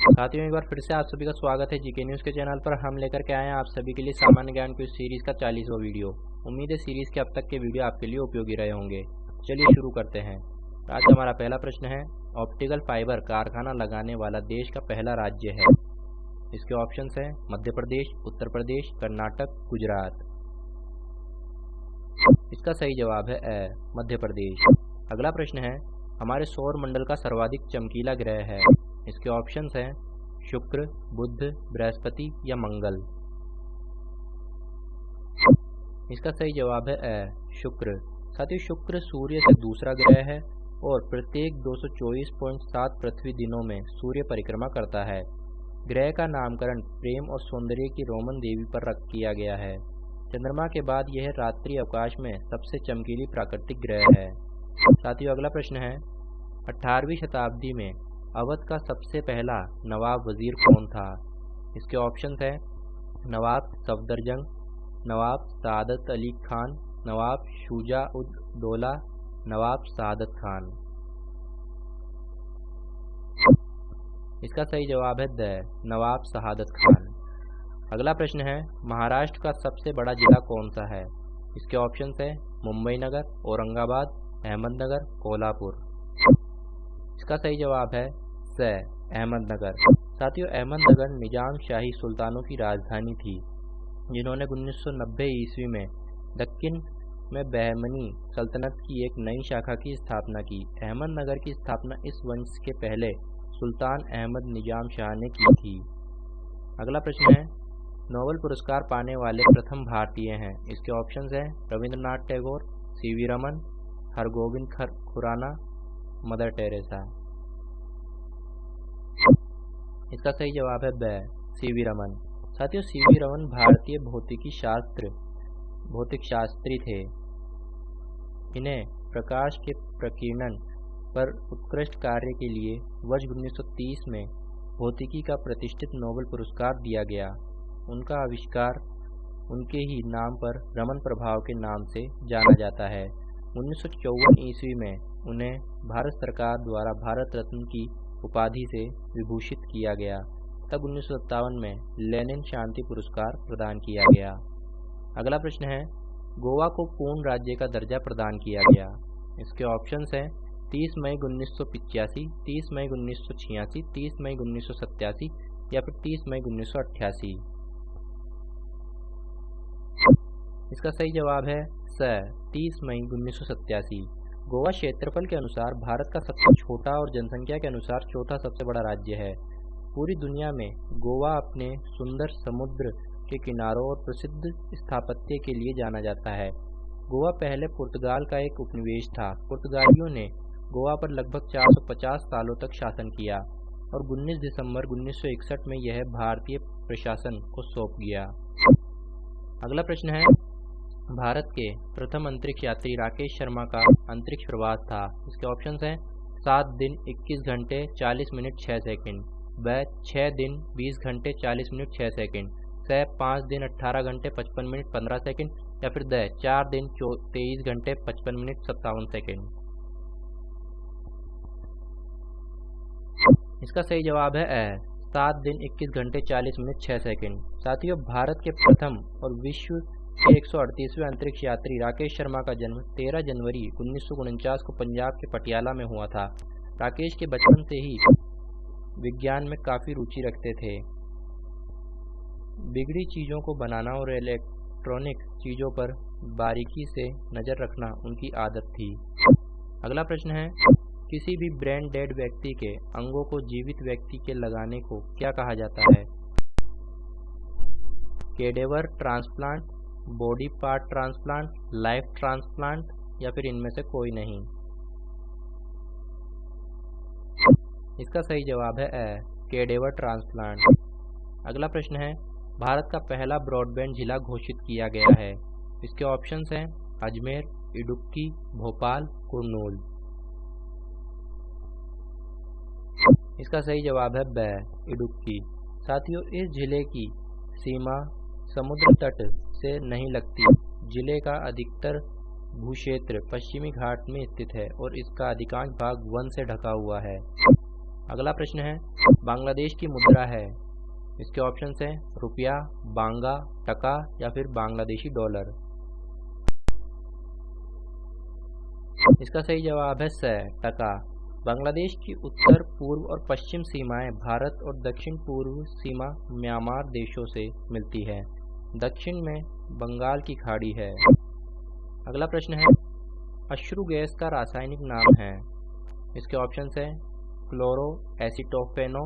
साथियों, एक बार फिर से आप सभी का स्वागत है जीके न्यूज़ के चैनल पर। हम लेकर के आए हैं आप सभी के लिए सामान्य ज्ञान की सीरीज़ का 40वां वीडियो। उम्मीद है सीरीज़ के अब तक के वीडियो आपके लिए उपयोगी रहे होंगे। चलिए शुरू करते हैं। आज का हमारा पहला प्रश्न है, ऑप्टिकल फाइबर कारखाना लगाने वाला देश का पहला राज्य है। इसके ऑप्शंस हैं मध्य प्रदेश, उत्तर प्रदेश, कर्नाटक, गुजरात। इसका सही जवाब है ए, मध्य प्रदेश। अगला प्रश्न है, हमारे सौर मंडल का सर्वाधिक चमकीला ग्रह है। इसके ऑप्शंस हैं शुक्र, बुध, बृहस्पति या मंगल। इसका सही जवाब है ए, शुक्र। साथ ही शुक्र सूर्य से दूसरा ग्रह है और प्रत्येक 224.7 पृथ्वी दिनों में सूर्य परिक्रमा करता है। ग्रह का नामकरण प्रेम और सौंदर्य की रोमन देवी पर रख किया गया है। चंद्रमा के बाद यह रात्रि अवकाश में सबसे चमकीली प्राकृतिक ग्रह है। साथियों, अगला प्रश्न है, 18वीं शताब्दी में अवध का सबसे पहला नवाब वजीर कौन था? इसके ऑप्शंस हैं नवाब सफदरजंग, नवाब सादत अली खान, नवाब शुजा उद दौला, नवाब सादत खान। इसका सही जवाब है द, नवाब शहादत खान। अगला प्रश्न है, महाराष्ट्र का सबसे बड़ा जिला कौन सा है? इसके ऑप्शंस हैं मुंबई नगर, औरंगाबाद, अहमदनगर, कोल्हापुर। इसका सही जवाब है स, अहमदनगर। साथियों, अहमदनगर निजाम शाही सुल्तानों की राजधानी थी, जिन्होंने 1990 ईस्वी में दक्कन में बहमनी सल्तनत की एक नई शाखा की स्थापना की। अहमदनगर की स्थापना इस वंश के पहले सुल्तान अहमद निजाम शाह ने की थी। अगला प्रश्न है, नोबेल पुरस्कार पाने वाले प्रथम भारतीय हैं। इसके ऑप्शंस हैं रविंद्रनाथ टैगोर, सीवी रमन, हरगोविंद खुराना, मदर टेरेसा। इसका सही जवाब है ब, सीवी रमन। साथियों, सीवी रमन भारतीय भौतिक शास्त्री थे। इन्हें प्रकाश के प्रकीर्णन पर उत्कृष्ट कार्य के लिए वर्ष 1930 में भौतिकी का प्रतिष्ठित नोबेल पुरस्कार दिया गया। उनका आविष्कार उनके ही नाम पर रमन प्रभाव के नाम से जाना जाता है। 1954 ईस्वी में उन्हें भारत सरकार द्वारा भारत रत्न की उपाधि से विभूषित किया गया। तब 1957 में लेनिन शांति पुरस्कार प्रदान किया गया। अगला प्रश्न है, गोवा को पूर्ण राज्य का दर्जा प्रदान किया गया। इसके ऑप्शंस हैं 30 मई 1985, 30 मई 1986, 30 मई 1987 या फिर 30 मई 1988। इसका सही जवाब है स, 30 मई 1987। गोवा क्षेत्रफल के अनुसार भारत का सबसे छोटा और जनसंख्या के अनुसार चौथा सबसे बड़ा राज्य है। पूरी दुनिया में गोवा अपने सुंदर समुद्र के किनारों और प्रसिद्ध स्थापत्य के लिए जाना जाता है। गोवा पहले पुर्तगाल का एक उपनिवेश था। पुर्तगालियों ने गोवा पर लगभग 450 सालों तक शासन किया और 19 दिसंबर 1961 में यह भारतीय प्रशासन को सौंप गया। अगला प्रश्न है, भारत के प्रथम अंतरिक्ष यात्री राकेश शर्मा का अंतरिक्ष प्रवास था। इसके ऑप्शंस हैं 7 दिन 21 घंटे 40 मिनट 6 सेकंड, ब 6 दिन 20 घंटे 40 मिनट 6 सेकंड, स 5 दिन 18 घंटे 55 मिनट 15 सेकंड या फिर द 4 दिन 23 घंटे 55 मिनट 57 सेकंड। इसका सही जवाब है ए, 7 दिन 21 घंटे 40 मिनट 6 सेकंड। साथियों, भारत के प्रथम और विश्व के 138वें अंतरिक्ष यात्री राकेश शर्मा का जन्म 13 जनवरी 1949 को पंजाब के पटियाला में हुआ था। राकेश के बचपन से ही विज्ञान में काफ़ी रुचि रखते थे। बिगड़ी चीज़ों को बनाना और इलेक्ट्रॉनिक चीज़ों पर बारीकी से नज़र रखना उनकी आदत थी। अगला प्रश्न है, किसी भी ब्रेन डेड व्यक्ति के अंगों को जीवित व्यक्ति के लगाने को क्या कहा जाता है? Cadaver transplant, body part transplant, life transplant या फिर इनमें से कोई नहीं। इसका सही जवाब है ए, कैडेवर ट्रांसप्लांट। अगला प्रश्न है, भारत का पहला ब्रॉडबैंड जिला घोषित किया गया है। इसके ऑप्शंस हैं अजमेर, इडुक्की, भोपाल, कुर्नूल। इसका सही जवाब है ब, इडुक्की। साथियों, इस जिले की सीमा समुद्र तट से नहीं लगती। जिले का अधिकतर भूक्षेत्र पश्चिमी घाट में स्थित है और इसका अधिकांश भाग वन से ढका हुआ है। अगला प्रश्न है, बांग्लादेश की मुद्रा है। इसके ऑप्शंस हैं रुपया, बांगा, टका या फिर बांग्लादेशी डॉलर। इसका सही जवाब है स, टका। बांग्लादेश की उत्तर पूर्व और पश्चिम सीमाएं भारत और दक्षिण पूर्व सीमा म्यांमार देशों से मिलती है। दक्षिण में बंगाल की खाड़ी है। अगला प्रश्न है, अश्रु गैस का रासायनिक नाम है। इसके ऑप्शंस हैं chloro acetophenone,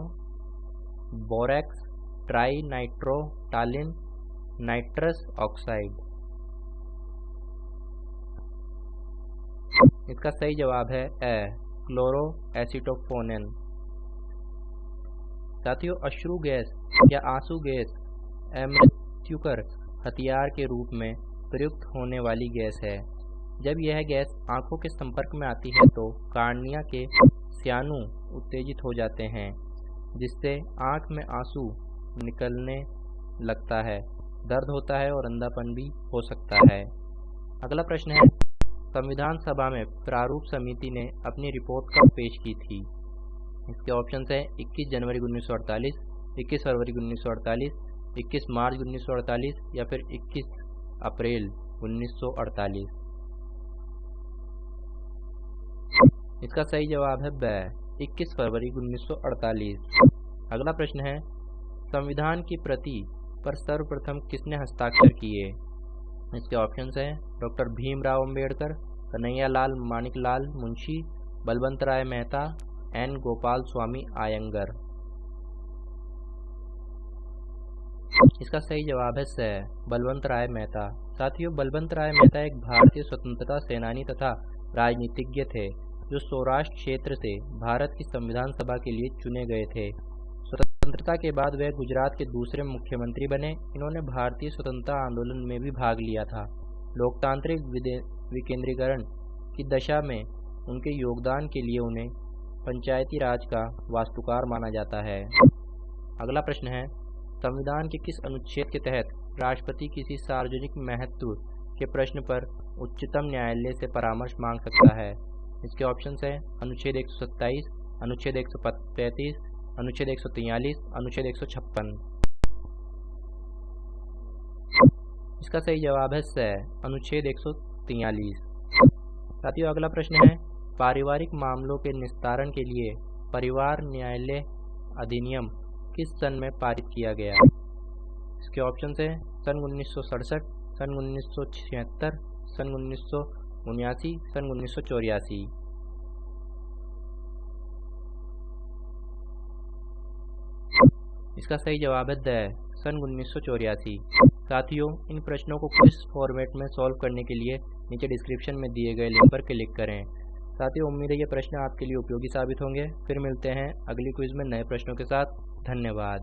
borax, trinitrotoluene, nitrous oxide. इसका सही जवाब है ए, क्लोरो एसिटोफोनेन। साथियों, अश्रु गैस या आंसू गैस अमृत्युकर हथियार के रूप में प्रयुक्त होने वाली गैस है। जब यह गैस आंखों के संपर्क में आती है तो कार्निया के स्यानु उत्तेजित हो जाते हैं, जिससे आंख में आंसू निकलने लगता है, दर्द होता है और अंधापन भी हो सकता है। अगला प्रश्न है, संविधान सभा में प्रारूप समिति ने अपनी रिपोर्ट कब पेश की थी। इसके ऑप्शंस हैं 21 जनवरी 1948, 21 फरवरी 1948, 21 मार्च 1948 या फिर 21 अप्रैल 1948। इसका सही जवाब है ब, 21 फरवरी 1948। अगला प्रश्न है, संविधान की प्रति पर सर्वप्रथम किसने हस्ताक्षर किए। इसके ऑप्शंस हैं डॉक्टर भीमराव अंबेडकर, कन्हैयालाल मानिकलाल मुंशी, बलवंत राय मेहता, एन गोपाल स्वामी आयंगर। इसका सही जवाब है स, बलवंत राय मेहता। साथियों, बलवंत राय मेहता एक भारतीय स्वतंत्रता सेनानी तथा राजनीतिज्ञ थे जो सौराष्ट्र क्षेत्र से भारत की संविधान सभा के लिए चुने गए थे। स्वतंत्रता के बाद वह गुजरात के दूसरे मुख्यमंत्री बने। इन्होंने भारतीय स्वतंत्रता आंदोलन में भी भाग लिया था। लोकतांत्रिक विकेंद्रीकरण की दशा में उनके योगदान के लिए उन्हें पंचायती राज का वास्तुकार माना जाता है। अगला प्रश्न है, संविधान के किस अनुच्छेद के तहत राष्ट्रपति किसी सार्वजनिक महत्व के प्रश्न पर उच्चतम न्यायालय से परामर्श मांग सकता है। इसके ऑप्शंस हैं अनुच्छेद 127, अनुच्छेद 135, अनुच्छेद 143, अनुच्छेद 156। इसका सही जवाब है स, अनुच्छेद 143। साथियों, अगला प्रश्न है, पारिवारिक मामलों के निस्तारण के लिए परिवार न्यायालय अधिनियम किस सन में पारित किया गया। इसके ऑप्शंस हैं सन 1967, सन 1976, सन 1979, सन 1984। इसका सही जवाब है द, सन 1984। साथियों, इन प्रश्नों को क्विज फॉर्मेट में सॉल्व करने के लिए नीचे डिस्क्रिप्शन में दिए गए लिंक पर क्लिक करें। साथियों, उम्मीद है ये प्रश्न आपके लिए उपयोगी साबित होंगे। फिर मिलते हैं अगली क्विज में नए प्रश्नों के साथ। धन्यवाद।